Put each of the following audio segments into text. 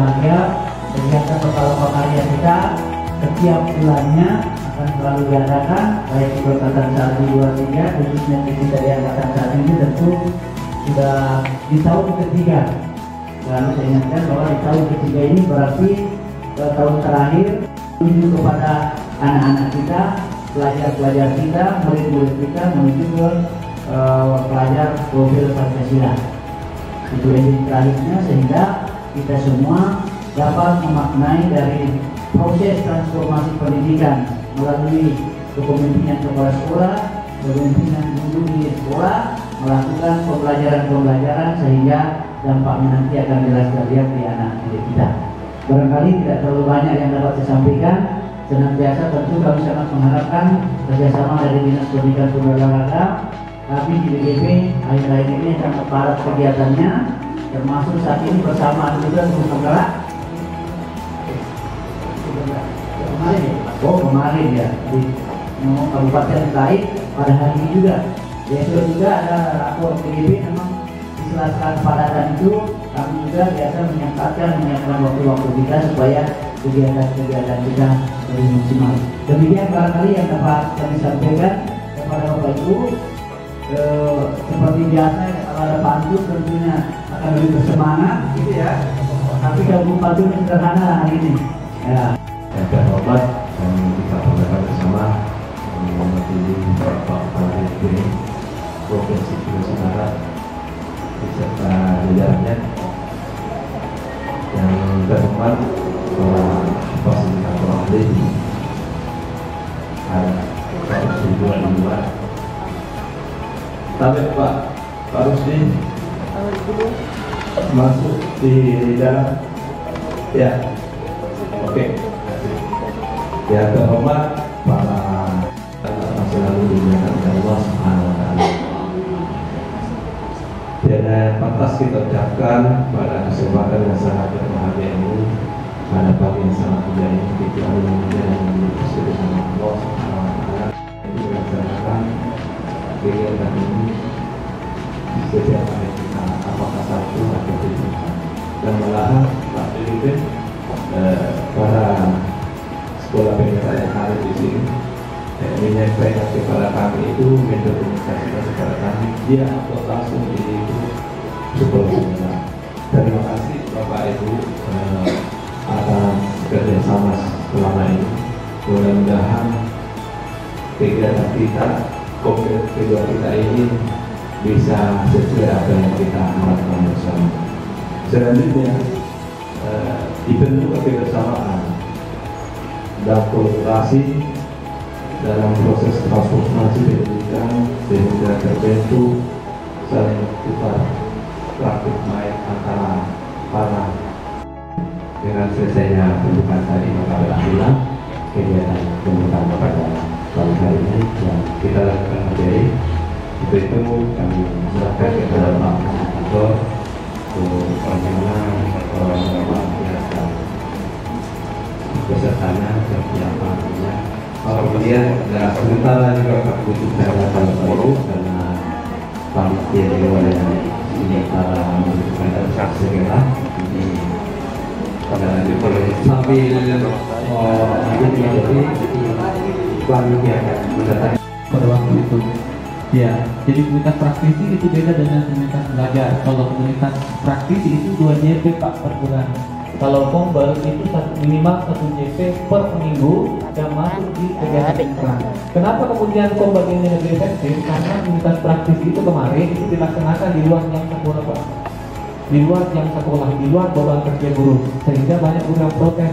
berbahagia. Kegiatan Lokal Karya kita setiap bulannya akan selalu diadakan, baik di Angkatan 1, 2, 3, khususnya kita dari Angkatan 1 ini tentu sudah di tahun ketiga. Dan saya ingatkan bahwa di tahun ketiga ini berarti tahun terakhir menuju kepada anak-anak kita, pelajar-pelajar kita, murid-murid kita menuju ke pelajar profil Pancasila. Itu yang terakhirnya, sehingga kita semua dapat memaknai dari proses transformasi pendidikan melalui kepemimpinan kepala sekolah, kepemimpinan guru di sekolah, melakukan pembelajaran-pembelajaran sehingga dampaknya nanti akan jelas terlihat di anak didik kita. Barangkali tidak terlalu banyak yang dapat saya sampaikan. Senantiasa tentu kami sangat mengharapkan kerjasama dari Dinas Pendidikan Pemuda dan Olahraga. Kami di BGP akhir-akhir ini sangat padat kegiatannya, termasuk saat ini bersamaan juga untuk menggerak. Kemarin ya di Kabupaten Taik pada hari ini juga. Besok juga ada rapor BGP, memang di sela-sela kepadatan itu kami juga biasa menyiapkan waktu-waktu kita supaya kegiatan-kegiatan kita lebih maksimal. Demikian barangkali yang dapat kami sampaikan kepada Bapak Ibu. Seperti biasa kalau ada pantun tentunya akan lebih bersemangat gitu ya. Tapi kalau pantun sederhana hari ini ya. Yang terhormat dan kita banggakan bersama mewakili Bapak Kepala BPD Provinsi Sulawesi Barat beserta jajarannya. Yang terhormat para fasilitator ahli, ada Pak Rusdi di luar. Tapi Pak Rusdi masuk di dalam ya. Oke. Ya, terhormat para selalu dimuliakan Allah Subhanahu wa Ta'ala. Tiada pantas kita ucapkan pada kesempatan yang sangat berbahagia ini, pada pagi yang sangat mulia ini, kita yang bersyukur sama Allah Subhanahu wa Ta'ala yang melaksanakan kegiatan ini setiap hari kita, apakah satu atau tidak. Dan malahan Pak Dirjen para sekolah pendidikan yang ada di sini menyampaikan kepada kami itu, mendokumentasikan kepada kami, dia upload langsung di sekolah sekolah. Terima kasih Bapak Ibu atas kerjasama selama ini. Mudah-mudahan kegiatan kita, konkret kedua kita ini bisa sesuai apa yang kita harapkan bersama. Selanjutnya dibentuk kebersamaan dan kolaborasi dalam proses transformasi pendidikan sehingga terbentuk saling tukar praktik baik antara para. Dengan selesainya pembukaan tadi, maka berakhirlah kegiatan pembukaan pada malam hari ini yang kita lakukan materi. Untuk itu kami serahkan kepada Pak Kantor bagaimana pesertanya persiapannya. Kemudian sementara juga Pak Butuh Kesehatan Bapak karena panitia di luar ini para membutuhkan segera ini pada sambil jadi panitia mendatang pada waktu itu. Ya, jadi komunitas praktisi itu beda dengan komunitas belajar. Kalau komunitas praktisi itu 2 JP Pak per bulan. Kalau Kombel itu minimal 1 JP per minggu yang masuk di kegiatan iklan. Kenapa kemudian Kombel ini lebih efektif? Karena komunitas praktisi itu kemarin itu dilaksanakan di luar jam sekolah Pak. Di luar jam sekolah, di luar beban kerja guru. Sehingga banyak guru yang protes.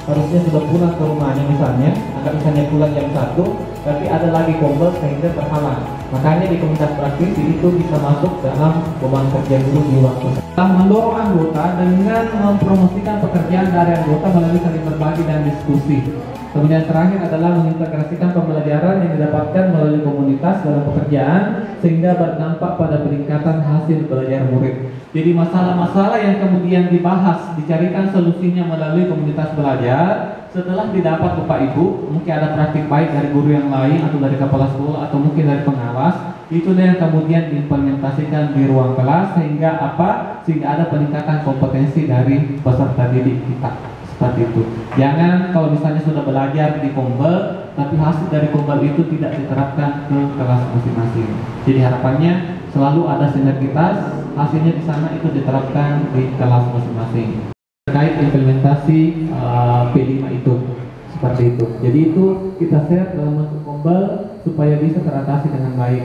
Harusnya sudah pulang ke rumahnya misalnya, agar misalnya pulang jam 1, tapi ada lagi Kombel sehingga terhalang. Makanya di komunitas praktisi itu bisa masuk dalam beban kerja guru di waktu. Telah mendorong anggota dengan mempromosikan pekerjaan dari anggota melalui saling berbagi dan diskusi. Kemudian terakhir adalah mengintegrasikan pembelajaran yang didapatkan melalui komunitas dalam pekerjaan sehingga berdampak pada peningkatan hasil belajar murid. Jadi masalah-masalah yang kemudian dibahas, dicarikan solusinya melalui komunitas belajar, setelah didapat Bapak Ibu, mungkin ada praktik baik dari guru yang lain atau dari kepala sekolah atau mungkin dari pengawas, itu yang kemudian diimplementasikan di ruang kelas sehingga apa? Sehingga ada peningkatan kompetensi dari peserta didik kita. Seperti itu. Jangan kalau misalnya sudah belajar di Kombel, tapi hasil dari Kombel itu tidak diterapkan ke kelas masing-masing. Jadi harapannya selalu ada sinergitas, hasilnya di sana itu diterapkan di kelas masing-masing. Terkait implementasi P5 itu seperti itu. Jadi itu kita share dalam bentuk Kombel supaya bisa teratasi dengan baik.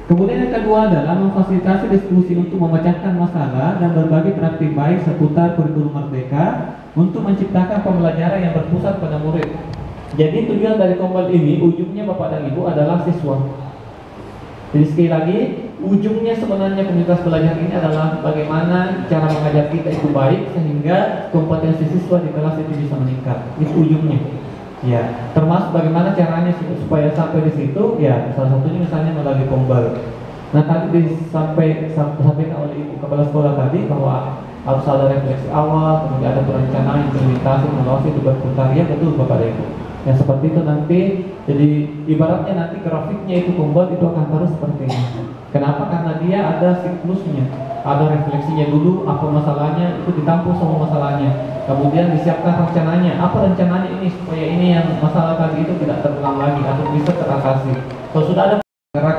Kemudian yang kedua adalah memfasilitasi diskusi untuk memecahkan masalah dan berbagi praktik baik seputar kurikulum merdeka untuk menciptakan pembelajaran yang berpusat pada murid. Jadi tujuan dari Kombel ini ujungnya Bapak dan Ibu adalah siswa. Jadi sekali lagi, ujungnya sebenarnya komunitas belajar ini adalah bagaimana cara mengajar kita itu baik sehingga kompetensi siswa di kelas itu bisa meningkat. Itu ujungnya. Ya, termasuk bagaimana caranya supaya sampai di situ. Ya, salah satunya misalnya melalui Kombel. Nah, tadi disampaikan oleh Ibu Kepala Sekolah tadi bahwa harus ada refleksi awal, kemudian ada perencanaan, implementasi, mengawasi, itu berkarya, betul Bapak dan Ibu. Ya seperti itu nanti, jadi ibaratnya nanti grafiknya itu Kombel itu akan terus seperti ini. Kenapa? Karena dia ada siklusnya, ada refleksinya dulu, apa masalahnya, itu ditampung semua masalahnya. Kemudian disiapkan rencananya, apa rencananya ini supaya ini yang masalah tadi itu tidak terulang lagi atau bisa teratasi. Kalau sudah ada penggerak,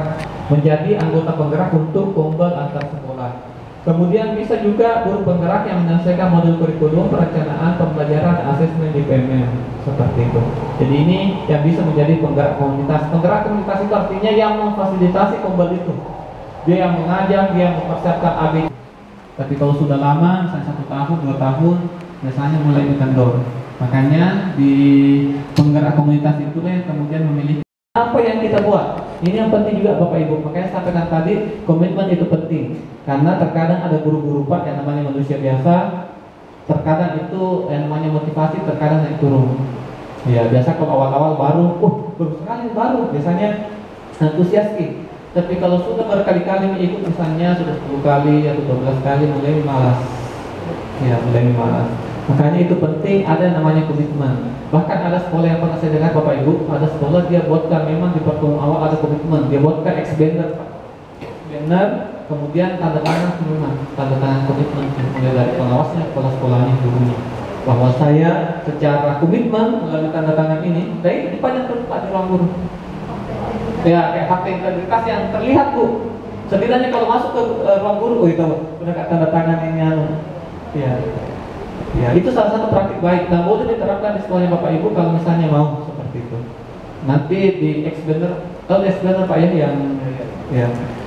menjadi anggota penggerak untuk Kombel antar sekolah. Kemudian bisa juga guru penggerak yang menyelesaikan modul kurikulum, perencanaan, pembelajaran, asesmen di PMM seperti itu. Jadi ini yang bisa menjadi penggerak komunitas. Penggerak komunitas itu artinya yang memfasilitasi Kombel itu. Dia yang mengajar, dia yang mempersiapkan AB. Tapi kalau sudah lama, misalnya 1 tahun, 2 tahun, biasanya mulai dikendor. Makanya di penggerak komunitas itulah yang kemudian memilih apa yang kita buat. Ini yang penting juga Bapak Ibu. Makanya sampaikan tadi komitmen itu penting. Karena terkadang ada guru-guru Pak yang namanya manusia biasa. Terkadang itu yang namanya motivasi terkadang naik turun. Ya biasa kalau awal-awal baru, baru sekali baru biasanya antusias. Tapi kalau sudah berkali-kali ikut misalnya sudah 10 kali atau 12 kali mulai malas. Ya mulai malas. Makanya itu penting ada namanya komitmen. Bahkan ada sekolah yang pernah saya dengar Bapak Ibu, ada sekolah dia buatkan memang di pertemuan awal ada komitmen, dia buatkan ex-banner, banner, kemudian tanda tangan komitmen, tanda tangan komitmen mulai dari pengawasnya, kepala sekolahnya, gurunya, bahwa saya secara komitmen melalui tanda tangan ini, baik dipajang terus Pak di ruang guru. Ya kayak fakta integritas yang terlihat Bu. Setidaknya kalau masuk ke ruang guru, itu udah tanda tangan ini ya. Ya, itu salah satu praktik baik. Nah, boleh diterapkan di sekolahnya Bapak Ibu kalau misalnya mau seperti itu. Nanti di ex-banner, kalau ex-banner Pak yang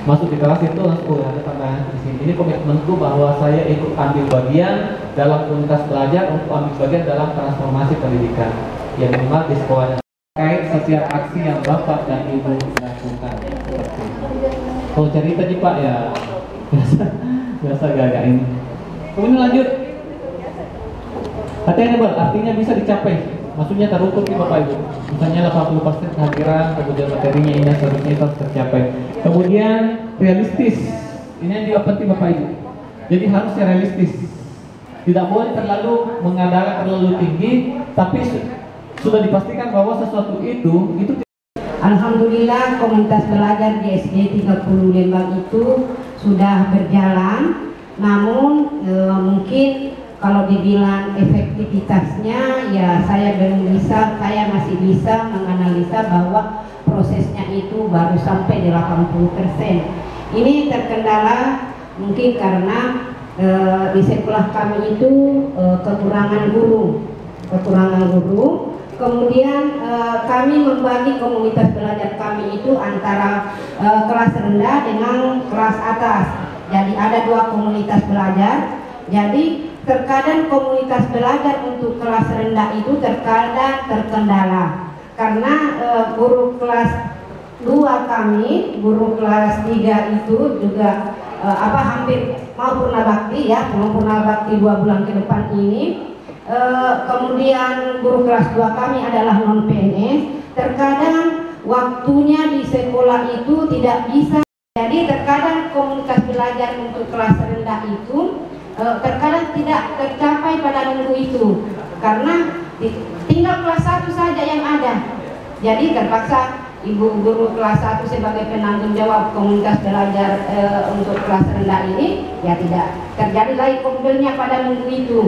masuk di kelas itu langsung ada tanda di sini. Ini komitmenku bahwa saya ikut ambil bagian dalam komunitas belajar untuk ambil bagian dalam transformasi pendidikan yang minimal di sekolahnya. Terkait setiap aksi yang Bapak dan Ibu lakukan. Kalau cerita nih Pak ya biasa gak ini. Kemudian lanjut. Attainable artinya bisa dicapai, maksudnya terukur di Bapak Ibu. Misalnya 80% kehadiran, kemudian materinya ini seharusnya itu harus tercapai. Kemudian realistis, ini yang juga penting Bapak Ibu. Jadi harus realistis, tidak boleh terlalu mengandalkan terlalu tinggi, tapi sudah dipastikan bahwa sesuatu itu. Alhamdulillah komunitas belajar di SD 30 Lembang itu sudah berjalan, namun mungkin kalau dibilang efektivitasnya ya saya masih bisa menganalisa bahwa prosesnya itu baru sampai 80%. Ini terkendala mungkin karena di sekolah kami itu kekurangan guru. Kemudian kami membagi komunitas belajar kami itu antara kelas rendah dengan kelas atas. Jadi ada 2 komunitas belajar. Jadi terkadang komunitas belajar untuk kelas rendah itu terkadang terkendala karena guru kelas 2 kami, guru kelas 3 itu juga hampir mau purna bakti 2 bulan ke depan ini. Kemudian guru kelas 2 kami adalah non PNS. Terkadang waktunya di sekolah itu tidak bisa. Jadi terkadang komunitas belajar untuk kelas rendah itu terkadang tidak tercapai pada minggu itu karena tinggal kelas 1 saja yang ada. Jadi terpaksa ibu guru kelas 1 sebagai penanggung jawab komunitas belajar untuk kelas rendah ini ya tidak terjadi lagi kombelnya pada minggu itu.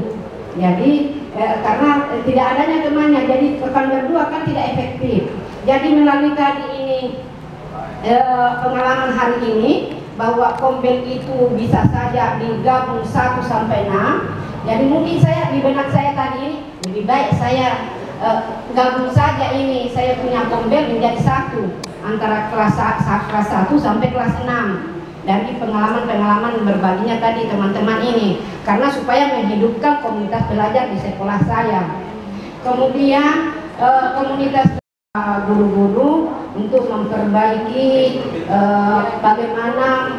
Jadi karena tidak adanya temannya, jadi pekan berdua kan tidak efektif. Jadi melalui tadi ini pengalaman hari ini bahwa kombel itu bisa saja digabung 1 sampai 6. Jadi mungkin saya di benak saya tadi ini lebih baik saya gabung saja ini, saya punya kombel menjadi 1 antara kelas 1 sampai kelas 6. Dari pengalaman-pengalaman berbaginya tadi teman-teman ini, karena supaya menghidupkan komunitas belajar di sekolah saya. Kemudian komunitas guru-guru untuk memperbaiki bagaimana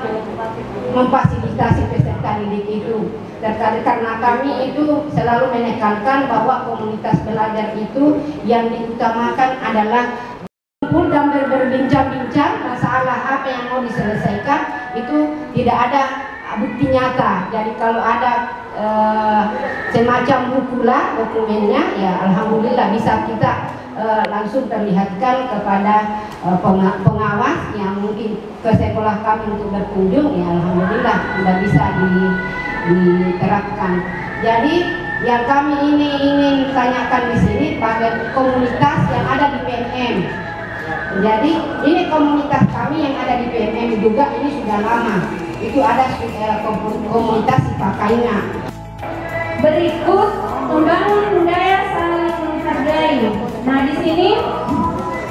memfasilitasi peserta didik itu. Karena kami itu selalu menekankan bahwa komunitas belajar itu yang diutamakan adalah dan berbincang-bincang masalah apa yang mau diselesaikan, itu tidak ada bukti nyata. Jadi kalau ada semacam buku lah dokumennya, ya alhamdulillah bisa kita langsung perlihatkan kepada pengawas yang mungkin ke sekolah kami untuk berkunjung, ya alhamdulillah sudah bisa diterapkan. Jadi yang kami ini ingin tanyakan di sini bagi komunitas yang ada di PNM. Jadi ini komunitas kami yang ada di PNM juga ini sudah lama. Itu ada komunitas Sipakainya. Berikut membangun budaya saling menghargai. Nah di sini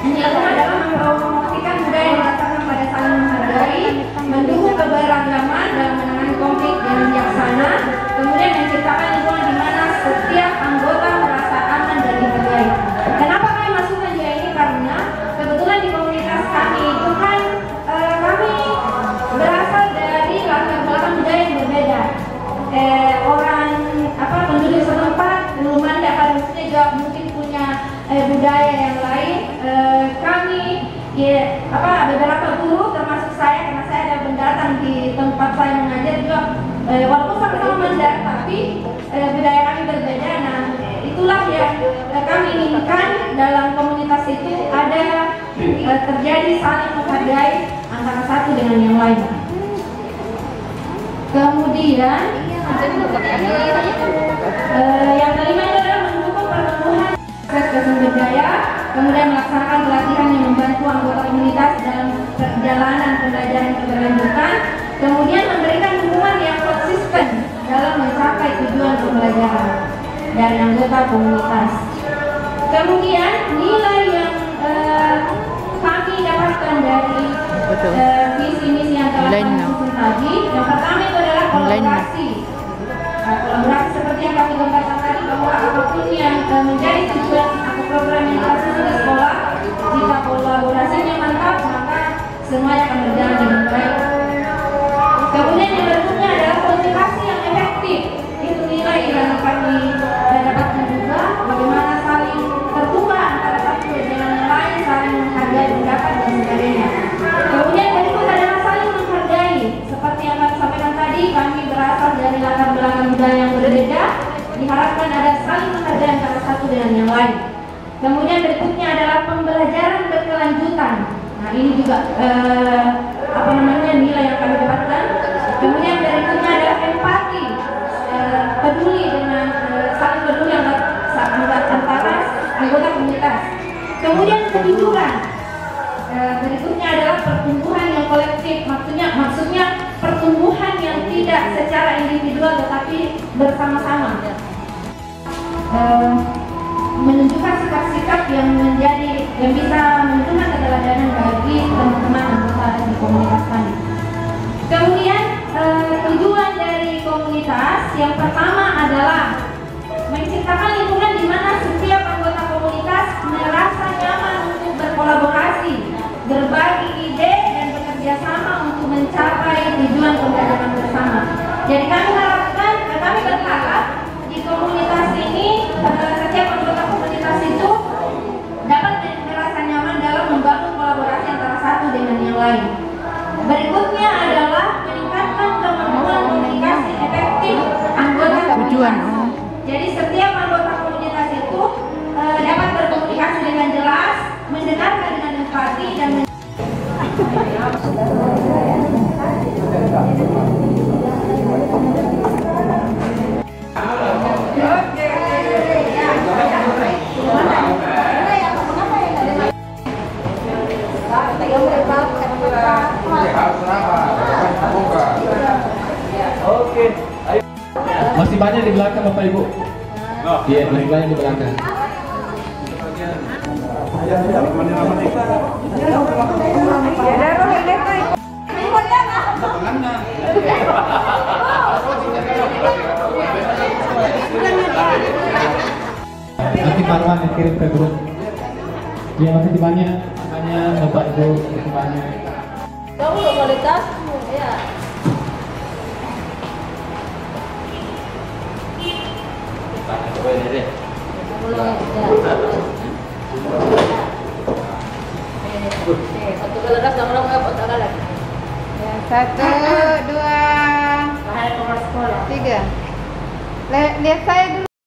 niatnya adalah mempromosikan budaya yang berdasarkan pada saling menghargai, mendukung keberagaman dalam menangani konflik dengan bijaksana, kemudian menciptakan lingkungan di mana setiap anggota merasa aman dan dihargai. Kenapa kami masukkan juga ini? Karena kebetulan di komunitas kami itu kan kami berasal dari latar belakang budaya yang berbeda. Orang penduduk setempat belum ada, pada maksudnya juga mungkin punya budaya yang lain. Kami beberapa guru termasuk saya, karena saya ada pendatang di tempat saya mengajar juga, walaupun sama-sama Mandat tapi budaya kami berbeda. Nah itulah yang kami inginkan dalam komunitas itu ada terjadi saling menghargai antara satu dengan yang lain. Kemudian yang kelima adalah mendukung pertumbuhan kesehatan budaya, kemudian melaksanakan pelatihan yang membantu anggota komunitas dalam perjalanan pembelajaran keberlanjutan, kemudian memberikan dukungan yang konsisten dalam mencapai tujuan pembelajaran dari anggota komunitas. Kemudian nilai yang kami dapatkan dari visi misi yang telah kami susun tadi, yang pertama itu adalah kolaborasi. Kolaborasi seperti yang kami gambarkan tadi, bahwa apapun yang menjadi tujuan atau program yang kita susun di sekolah, jika kolaborasinya mantap maka semuanya akan berjalan dengan baik. Kemudian yang berikutnya adalah komunikasi yang efektif. Itu nilai yang kami dapatkan juga, bagaimana saling terbuka antara satu dengan yang lain, saling menghargai pendapat dan sebagainya. Kemudian berikut adalah saling menghargai. Seperti yang kami sampaikan tadi, kami berasal dari latar belakang budaya yang berbeda, diharapkan ada saling menghargai antara satu dengan yang lain. Kemudian berikutnya adalah pembelajaran berkelanjutan. Nah ini juga nilai yang kami dapatkan. Kemudian berikutnya adalah empati, peduli dengan saling peduli antara anggota komunitas. Kemudian kejujuran. Berikutnya adalah pertumbuhan yang kolektif. Maksudnya pertumbuhan yang tidak secara individual tetapi bersama-sama. Menunjukkan sikap-sikap yang bisa menunjukkan keteladanan bagi teman-teman anggota di komunitas kami. Kemudian tujuan dari komunitas yang pertama adalah menciptakan lingkungan di mana setiap anggota komunitas merasa nyaman untuk berkolaborasi, berbagi ide dan bekerja sama untuk mencapai tujuan pembelajaran bersama. Jadi kami berharap di komunitas ini setiap anggota komunitas itu dapat merasa nyaman dalam membangun kolaborasi antara satu dengan yang lain. Berikutnya adalah meningkatkan kemampuan komunikasi efektif anggota komunitas. Jadi setiap anggota komunitas itu Oke, ayo. Masih banyak di belakang Bapak Ibu. Iya, masih banyak di belakang. Nanti Marwan yang kirim ke grup. Ya, masih banyak. Makanya Bapak Ibu masih banyak. Kamu lo kualitasmu ya. Satu, dua, tiga. Lihat saya dulu.